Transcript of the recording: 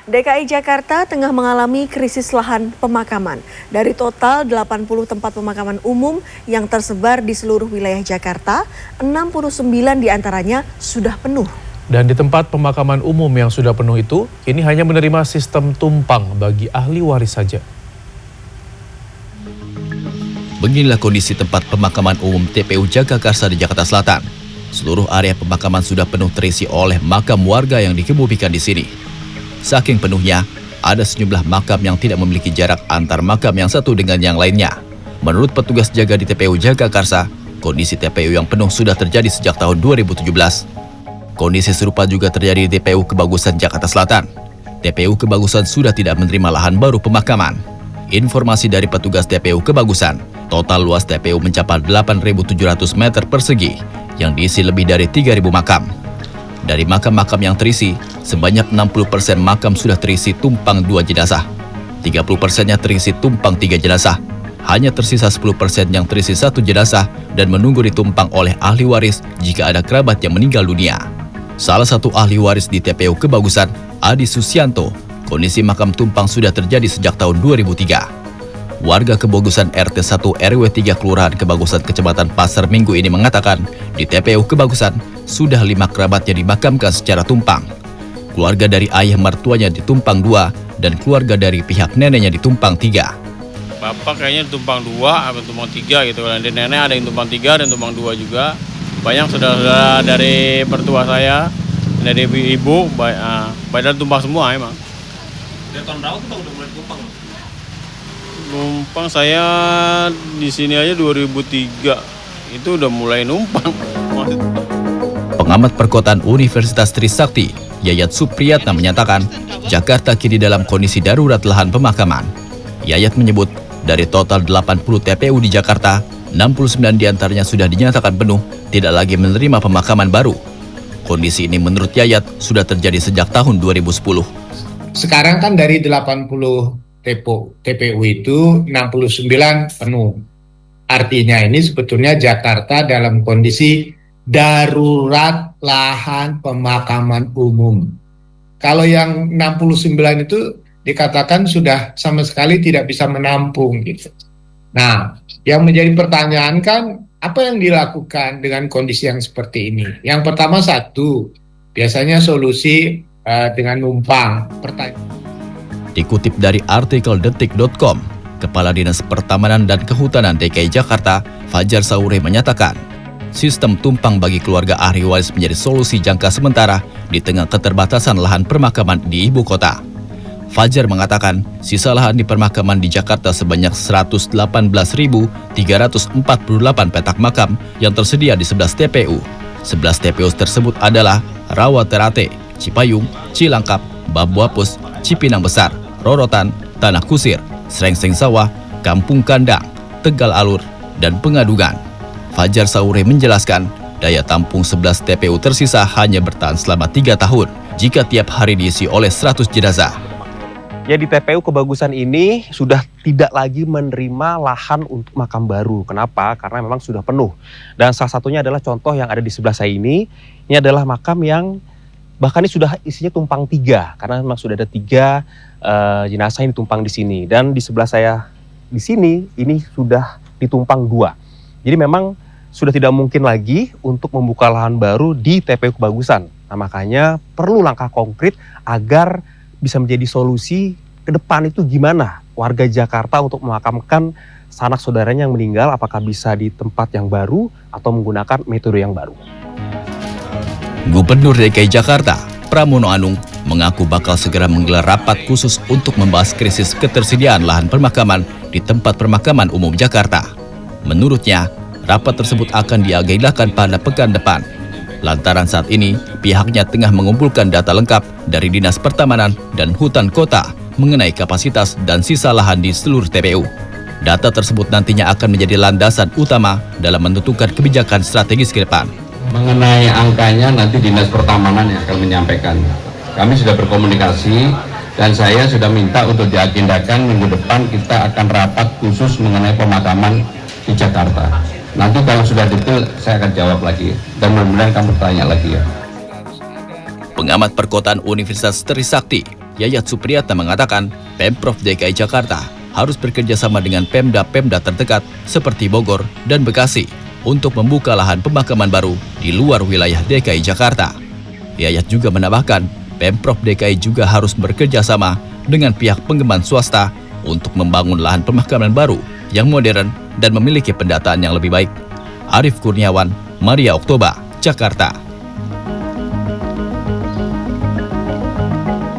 DKI Jakarta tengah mengalami krisis lahan pemakaman. Dari total 80 tempat pemakaman umum yang tersebar di seluruh wilayah Jakarta, 69 diantaranya sudah penuh. Dan di tempat pemakaman umum yang sudah penuh itu, ini hanya menerima sistem tumpang bagi ahli waris saja. Beginilah kondisi tempat pemakaman umum TPU Jagakarsa di Jakarta Selatan. Seluruh area pemakaman sudah penuh terisi oleh makam warga yang dikebumikan di sini. Saking penuhnya, ada sejumlah makam yang tidak memiliki jarak antar makam yang satu dengan yang lainnya. Menurut petugas jaga di TPU Jagakarsa, kondisi TPU yang penuh sudah terjadi sejak tahun 2017. Kondisi serupa juga terjadi di TPU Kebagusan Jakarta Selatan. TPU Kebagusan sudah tidak menerima lahan baru pemakaman. Informasi dari petugas TPU Kebagusan, total luas TPU mencapai 8.700 meter persegi yang diisi lebih dari 3.000 makam. Dari makam-makam yang terisi, sebanyak 60% makam sudah terisi tumpang 2 jenazah. 30%-nya terisi tumpang 3 jenazah. Hanya tersisa 10% yang terisi 1 jenazah dan menunggu ditumpang oleh ahli waris jika ada kerabat yang meninggal dunia. Salah satu ahli waris di TPU Kebagusan, Adi Susianto, kondisi makam tumpang sudah terjadi sejak tahun 2003. Warga Kebagusan RT 1 RW 3 Kelurahan Kebagusan Kecamatan Pasar Minggu ini mengatakan di TPU Kebagusan sudah 5 kerabatnya dimakamkan secara tumpang. Keluarga dari ayah mertuanya ditumpang 2 dan keluarga dari pihak neneknya ditumpang 3. Bapak kayaknya ditumpang 2 atau tumpang 3 gitu. Dan di nenek ada yang tumpang 3 dan tumpang 2 juga. Banyak saudara-saudara dari mertua saya, dari ibu, padahal tumpang semua emang. Dari tahun berapa tuh udah mulai tumpang? Numpang saya di sini aja 2003 itu udah mulai numpang. Pengamat perkotaan Universitas Trisakti, Yayat Supriyatna menyatakan, Jakarta kini dalam kondisi darurat lahan pemakaman. Yayat menyebut, dari total 80 TPU di Jakarta, 69 diantaranya sudah dinyatakan penuh, tidak lagi menerima pemakaman baru. Kondisi ini menurut Yayat sudah terjadi sejak tahun 2010. Sekarang kan dari 80 TPU itu 69 penuh. Artinya ini sebetulnya Jakarta dalam kondisi darurat lahan pemakaman umum. Kalau yang 69 itu dikatakan sudah sama sekali tidak bisa menampung gitu. Nah, yang menjadi pertanyaan kan apa yang dilakukan dengan kondisi yang seperti ini? Yang pertama biasanya solusi dengan numpang. Dikutip dari artikel detik.com, Kepala Dinas Pertamanan dan Kehutanan DKI Jakarta, Fajar Saure menyatakan, sistem tumpang bagi keluarga ahli waris menjadi solusi jangka sementara di tengah keterbatasan lahan permakaman di ibu kota. Fajar mengatakan, sisa lahan di permakaman di Jakarta sebanyak 118.348 petak makam yang tersedia di 11 TPU. 11 TPU tersebut adalah Rawa Terate, Cipayung, Cilangkap, Babuapus, Cipinang Besar, Rorotan, Tanah Kusir, Srengseng Sawah, Kampung Kandang, Tegal Alur, dan Pengadugan. Fajar Saure menjelaskan, daya tampung 11 TPU tersisa hanya bertahan selama 3 tahun jika tiap hari diisi oleh 100 jenazah. Ya, di TPU Kebagusan ini sudah tidak lagi menerima lahan untuk makam baru. Kenapa? Karena memang sudah penuh. Dan salah satunya adalah contoh yang ada di sebelah saya ini adalah makam yang bahkan ini sudah isinya tumpang 3 karena memang sudah ada 3 jenazah yang ditumpang di sini, dan di sebelah saya di sini ini sudah ditumpang 2. Jadi memang sudah tidak mungkin lagi untuk membuka lahan baru di TPU Kebagusan. Nah, makanya perlu langkah konkret agar bisa menjadi solusi ke depan itu gimana warga Jakarta untuk memakamkan sanak saudaranya yang meninggal, apakah bisa di tempat yang baru atau menggunakan metode yang baru. Gubernur DKI Jakarta, Pramono Anung, mengaku bakal segera menggelar rapat khusus untuk membahas krisis ketersediaan lahan pemakaman di tempat pemakaman umum Jakarta. Menurutnya, rapat tersebut akan diagendakan pada pekan depan. Lantaran saat ini, pihaknya tengah mengumpulkan data lengkap dari Dinas Pertamanan dan Hutan Kota mengenai kapasitas dan sisa lahan di seluruh TPU. Data tersebut nantinya akan menjadi landasan utama dalam menentukan kebijakan strategis ke depan. Mengenai angkanya nanti Dinas Pertamanan yang akan menyampaikan. Kami sudah berkomunikasi dan saya sudah minta untuk diagendakan minggu depan kita akan rapat khusus mengenai pemakaman di Jakarta. Nanti kalau sudah detail saya akan jawab lagi dan mudah-mudahan kamu tanya lagi ya. Pengamat perkotaan Universitas Trisakti, Yayat Supriyatna mengatakan Pemprov DKI Jakarta harus bekerja sama dengan Pemda-Pemda terdekat seperti Bogor dan Bekasi untuk membuka lahan pemakaman baru di luar wilayah DKI Jakarta. Yayat juga menambahkan, Pemprov DKI juga harus bekerja sama dengan pihak pengembang swasta untuk membangun lahan pemakaman baru yang modern dan memiliki pendataan yang lebih baik. Arief Kurniawan, Maria Oktober, Jakarta.